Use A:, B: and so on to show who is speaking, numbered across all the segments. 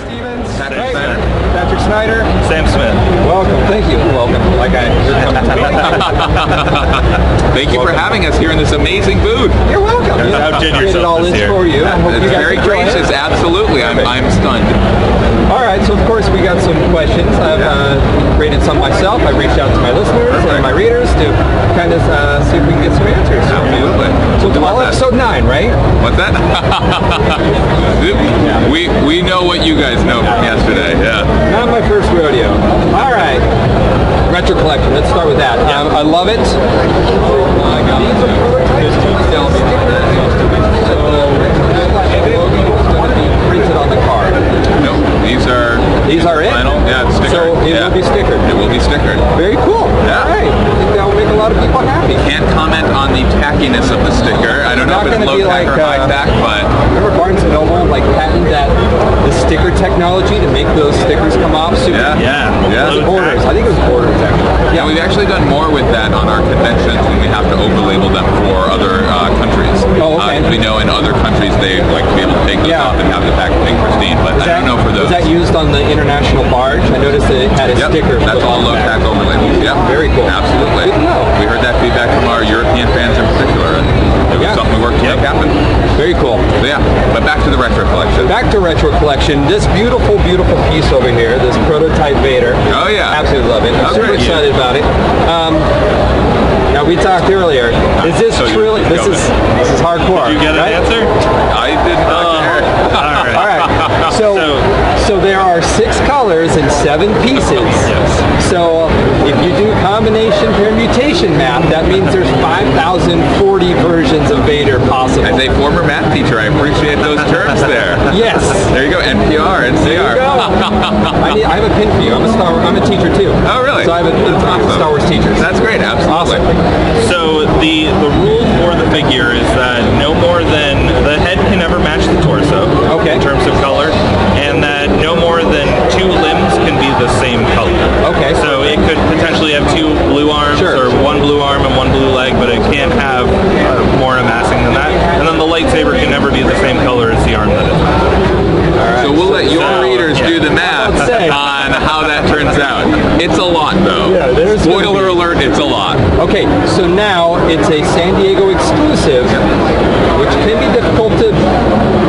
A: Patrick Schneider.
B: Sam Smith.
A: Welcome. Thank you. Welcome.
C: Thank you for having us here in this amazing booth.
A: You're welcome.
B: Outdid yourself
A: all this
B: year.
A: for you. I hope
C: It's
A: you guys
C: very
A: enjoy
C: gracious.
A: it.
C: Absolutely. I'm stunned.
A: All right. So of course we got some questions. I've created some myself. I reached out to my listeners and my readers to kind of see if we can get some answers.
C: Absolutely.
A: So tomorrow, episode 9, right?
C: What's that? We know what you guys know from yesterday. Yeah.
A: Not my first rodeo. All right. Retro collection. Let's start with that. I love it. I got these are prototypes. Tell me about that. So the logo is going to be printed on the card.
C: No, these are
A: it.
C: Final. Yeah, it's stickered.
A: So it will be stickered.
C: It will be stickered.
A: Very cool.
C: Yeah.
A: All right. I think that will make a lot of people happy.
C: Can't comment on the tackiness of the sticker. I don't know if it's low tack or high tack, but
A: remember Barnes & Noble patented the sticker technology to make those stickers come off super.
C: yeah.
A: Borders. I think it was borders actually.
C: Yeah, we've actually done more with that on our conventions when we have to overlabel them for other countries.
A: Oh, okay.
C: We know in other countries they like to be able to take those off and have the packaging pristine, but I don't know for those.
A: Was that used on the international barge? I noticed that it had a sticker.
C: That's all low tack overlabels. Yep.
A: Very cool.
C: Absolutely.
A: Good to know.
C: We heard that feedback from our European fans in particular, and it was something we worked to make happen.
A: Very cool.
C: So yeah, but back to the retro collection.
A: Back to retro collection. This beautiful, beautiful piece over here, this prototype Vader.
C: Oh yeah.
A: Absolutely love it. I'm super excited about it. Now we talked earlier. Is this truly? This is hardcore.
B: Did you get an answer?
C: I did not care.
A: All right. So there are 6 colors and 7 pieces.
B: Yes.
A: So if you do combination permutation math, that means there's 5,040 versions of Vader possible.
C: As a former math teacher, I appreciate those terms there.
A: Yes.
C: There you go. NPR, NCR.
A: There you go. I have a pin for you. I'm a teacher too.
C: Oh, really?
A: So I have a pin for Star Wars teachers.
C: That's great. Absolutely.
A: Awesome.
B: So the rule for the figure is that no more than the head can never match the torso.
A: Okay.
B: In terms of color, and that no more than 2 limbs can be the same color.
A: Okay.
B: So it could potentially have 2 blue arms or 1 blue arm and 1 blue leg, but it can't have more amassing than that. And then the lightsaber can never be the same color as the arm that it's on.
A: All right.
C: So we'll let your readers do the math on how that turns out. It's a lot, though.
A: Yeah,
C: Spoiler alert, it's a lot.
A: Okay, so now it's a San Diego exclusive, which can be difficult to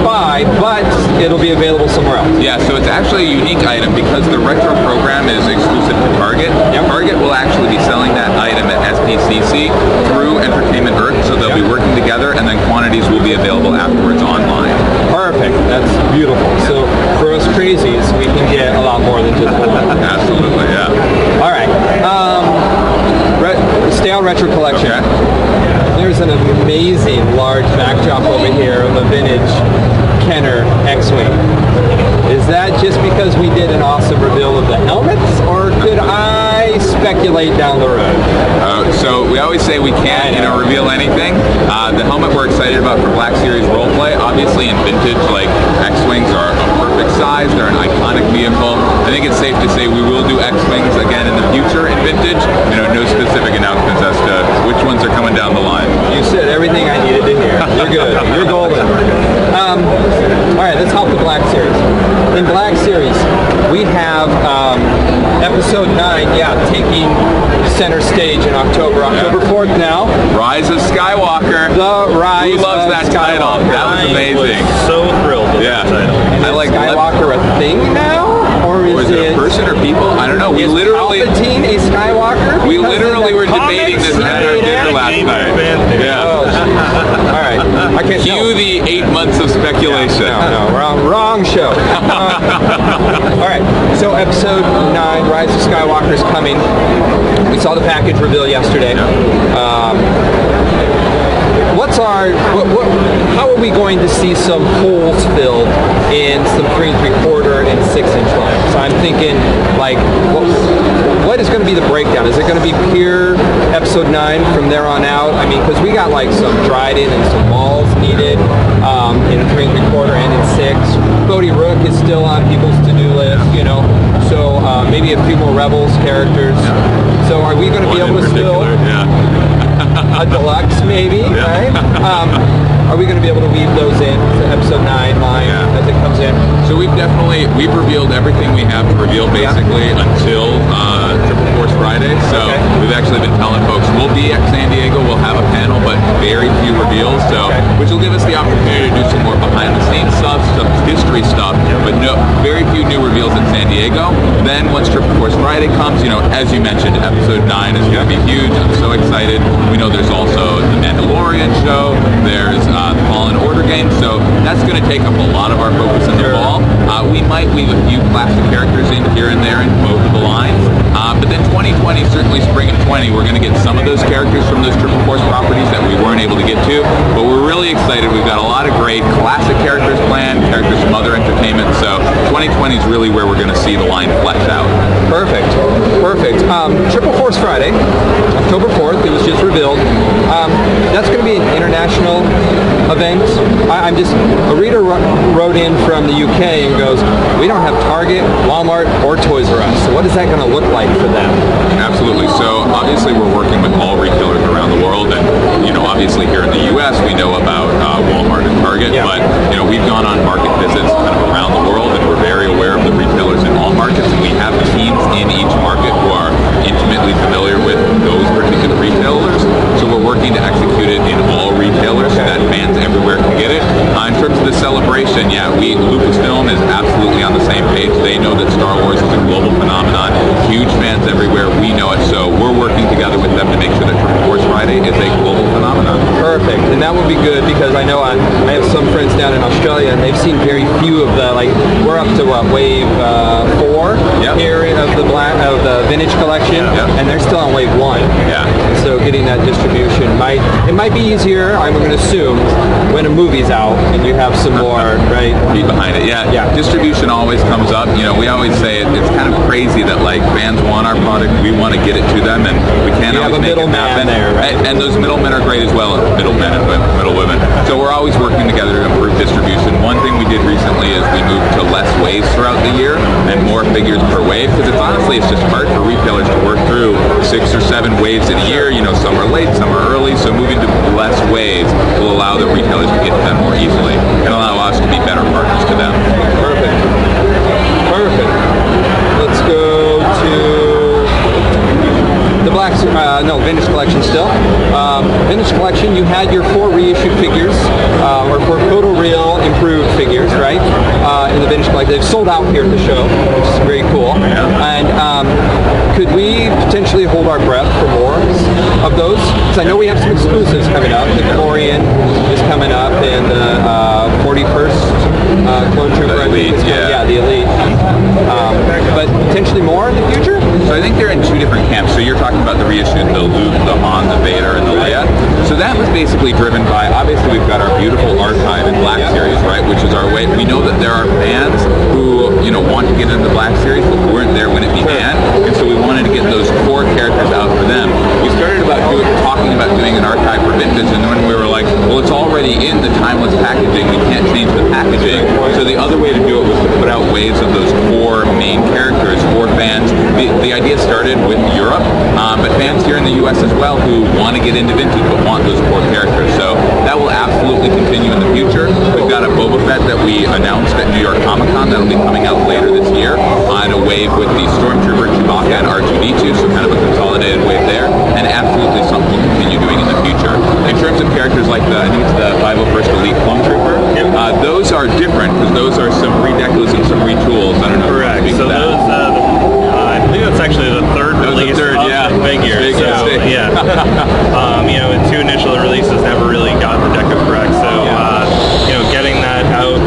A: buy, but it'll be available somewhere else.
C: Yeah, so it's actually a unique item because the retro program is exclusive to Target. Target will actually be selling that item at SPCC through Entertainment Earth, so they'll be working together, and then quantities will be available afterwards online.
A: Perfect. That's beautiful. So for us crazies, we can get a lot more than just one.
C: Absolutely, yeah.
A: All right. Stay on retro collection.
C: Okay.
A: There's an amazing large backdrop over here of a vintage Kenner X-Wing. Is that just because we did an awesome reveal of the helmets, or could I speculate down the road?
C: So we always say we can't, reveal anything. The helmet we're excited about for Black Series roleplay, obviously in vintage, like X-Wings are a perfect size. They're an iconic vehicle. I think it's safe to say we will do X-Wings again in the future in vintage. No specific announcements as to which ones are coming down the line.
A: You said everything I needed to hear. You're good. You're golden. All right, let's hop to Black Series. In Black Series, we have episode 9, taking center stage in October 4th now.
C: Rise of Skywalker.
A: The Rise
C: Who loves
A: of
C: that
A: Skywalker.
C: title? That was amazing.
B: So thrilled with that title.
C: I like
A: Skywalker a thing now? Or is
C: it a person or people? I don't know. We literally
A: Palpatine a Skywalker?
C: We literally were debating this at our dinner last night. Yeah.
A: All right. I can't
C: cue the 8 months of speculation.
A: No, wrong show. All right. So episode 9, Rise of Skywalker is coming. We saw the package reveal yesterday. How are we going to see some holes filled in some 3 3/4 and 6-inch lines? I'm thinking, like, what is going to be the breakdown? Is it going to be pure episode 9 from there on out? I mean, because we got like some Dryden and some Mauls needed in 3 3/4 and in 6. Bodhi Rook is still on people's to-do list, So maybe a few more Rebels characters. So are we going to be able to still a deluxe maybe, right? are we going to be able to weave those in to episode 9 line as it comes in?
C: So we've revealed everything we have to reveal basically until Triple Force Friday. So we've actually been telling folks we'll be at San Diego, we'll have a panel, but very few reveals. So which will give us the opportunity to do some more behind the scenes stuff, some history stuff, but very few new reveals at San Diego. Then once Triple Force Friday comes, as you mentioned, episode 9 is going to be huge. I'm so excited. We know there's also the Mandalorian show. There's the Fallen Order game. So that's going to take up a lot of our focus in the fall. We might weave a few classic characters in here and there in both of the lines. But then 2020, certainly spring of 20, we're going to get some of those characters from those Triple Force properties that we weren't able to get to. But we're really excited. We've got a lot of great classic characters planned, characters from other entertainment. So 2020 is really where we're going to see the line flesh out.
A: Perfect. Triple Force Friday, October 4th, it was just revealed. That's going to be an international event. A reader wrote in from the UK and goes, we don't have Target, Walmart, or Toys R Us. So what is that going to look like for them?
C: Absolutely. So obviously we're working with all retailers around the world, and obviously here in the U.S. we know about Walmart and Target, but we've gone on market visits kind of around the world, and we're very aware of the retailers in all markets, and we have teams in each market who are intimately familiar with those particular retailers. So we're working to execute it in all retailers so that fans everywhere can get it. In terms of the celebration, Lucasfilm is absolutely on the same page. They know that Star Wars is a global phenomenon. Huge fans everywhere. We know it. So we're working together with them to make sure that Triple Force Friday is a global phenomenon.
A: Perfect. And that would be good because I know I have some friends down in Australia and they've seen very few of we're up to wave 4 here of the vintage collection, and they're still on wave 1. So getting that distribution might be easier, I'm going to assume, when a movie's out and you have some more
C: feet behind it. Distribution always comes up. We always say it's kind of crazy that fans want our product, we want to get it to them, and we can't always make it happen.
A: There, right?
C: And those middlemen are great as well, middlemen and middle women. So we're always working together to improve distribution. One thing we did recently is we moved to less waves throughout the year and more figures per wave, because it's just hard for retailers to work through 6 or 7 waves in a year. Some are late, some are early, so moving to less waves will allow the retailers to get to them more easily and allow us to be better partners to them.
A: Perfect. Let's go to the Vintage Collection still. Vintage Collection, you had your 4 reissued figures, or 4 photoreal improved figures, right? In the Vintage Collection. They've sold out here at the show, which is very cool. And could we potentially hold our breath for more of those? Because I know we have some exclusives coming up. The DeLorean is coming up, and the 41st Clone Trooper,
C: the Elite,
A: the Elite. But potentially more in the future?
C: So I think they're in 2 different camps. So you're talking about the reissued, the Luke, the Han, the Vader, and the Leia. So that was basically driven by, obviously we've got our beautiful archive in Black Series, right, which is our way. We know that there are fans who, want to get into the Black Series, but weren't there when it began, and so we wanted to get those core characters out for them. We started talking about doing an archive for vintage, and then we were like, well, it's already in the timeless packaging, we can't change the packaging. So the other way to do it was to put out waves of those 4 main characters for fans. The idea started with Europe, but fans here in the US as well who want to get into vintage but want those 4 characters. So that will absolutely continue in the future. We've got a Boba Fett that we announced at New York Comic Con that'll be coming out later this year on a wave with the Stormtrooper, Chewbacca, and R2-D2, so kind of a consolidated wave there, and absolutely something we'll continue doing in the future. In terms of characters like I think it's the 501st Elite Clone Trooper, those are different because those are some redecos and some retools. I don't know.
B: Correct. So those, I believe that's actually the 3rd release of the figure. In 2 initial releases never really got the deco correct. So getting that out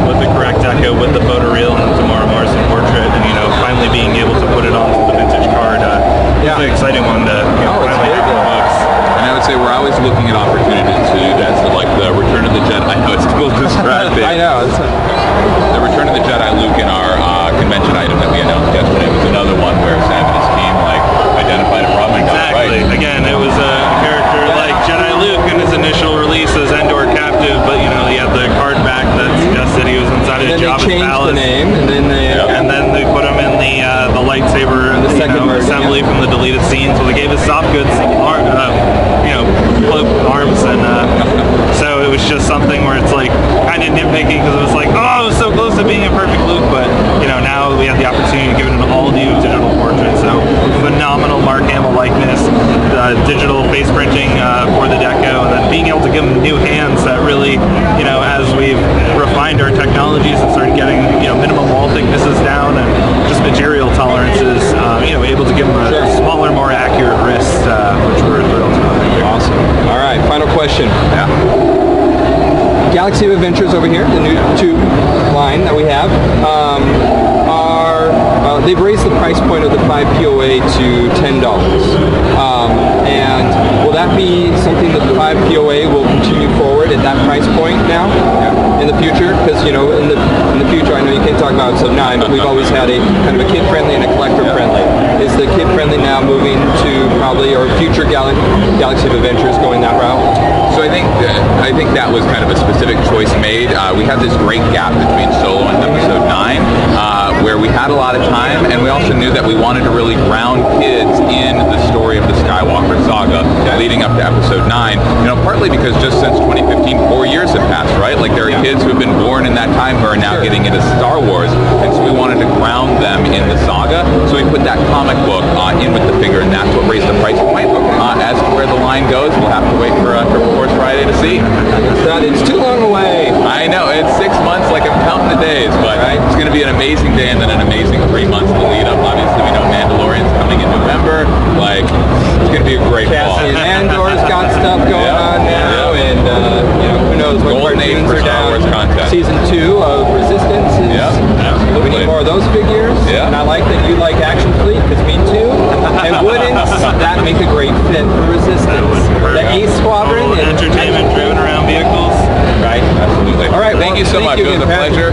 B: with the correct deco, with the photoreal and the Tamara Morrison portrait, and finally being able to put it onto the vintage card, it's an exciting one to finally have in the books.
C: And I would say we're always looking at opportunities to do that. So like the Return of the Jedi, I know it's cool to describe it.
A: I know.
C: The Return of the Jedi Luke in our convention item that we announced yesterday was another one where Sam and his team identified a problem.
B: Exactly.
C: Right.
B: Again, it was a character like Jedi Luke in his initial release as Endor captive, but he had the card back that suggested he was inside of Jabba's palace.
A: The name, and then they
B: put him in the lightsaber assembly from the deleted scenes. Well, they gave us soft goods, arms, and so it was just something where it's like kind of nitpicking because it was like, oh, it was so close to being a perfect Luke, but now we have the opportunity to give it an all-new digital portrait. So phenomenal Mark Hamill likeness, digital face printing for the deco, and then being able to give him new hands that really, as we've refined our technologies and started getting minimum wall thicknesses down and just material tolerances, able to give him a smaller, more accurate wrist, which we're thrilled about.
A: Awesome. All right, final question.
C: Yeah.
A: Galaxy of Adventures over here, the new tube line that we have, they've raised the price point of the 5 POA to $10. And will that be something that the 5 POA will continue forward at that price point now in the future? Because in the future, I know you can't talk about episode 9, but we've always had a kind of a kid-friendly and a collector-friendly. Is the kid-friendly now moving to probably, or future Galaxy of Adventures going that route?
C: So I think that was kind of a specific choice made. We had this great gap between Solo and Episode 9, where we had a lot of time, and we also knew that we wanted to really ground kids in the story of the Skywalker saga leading up to Episode 9. Partly because just since 2015, 4 years have passed, right? Like there are kids who have been born in that time who are now getting into Star Wars, and so we wanted to ground them in the saga. So we put that comic book in with the figure, and that's what raised the price point. As to where the line goes, we'll have to wait for Triple Force Friday to see.
A: It's too long away.
C: I know, it's 6 months, like I'm counting the days, but it's going to be an amazing day and then an amazing 3 months to lead up. Obviously, we know Mandalorian's coming in November. Like, it's going to be a great fall.
A: And Andor's got stuff going on now, and who knows what
C: Golden Age
A: cartoons
C: for
A: are
C: Star Wars
A: down.
C: content.
A: Season 2 of Resistance is. We need more of those figures. And I like that you like Action Fleet, because me too. And wouldn't that make a great fit for Resistance? The Ace Squadron and
B: entertainment driven around vehicles.
A: Right.
C: Absolutely.
A: All right.
C: Thank you so much. It was a pleasure.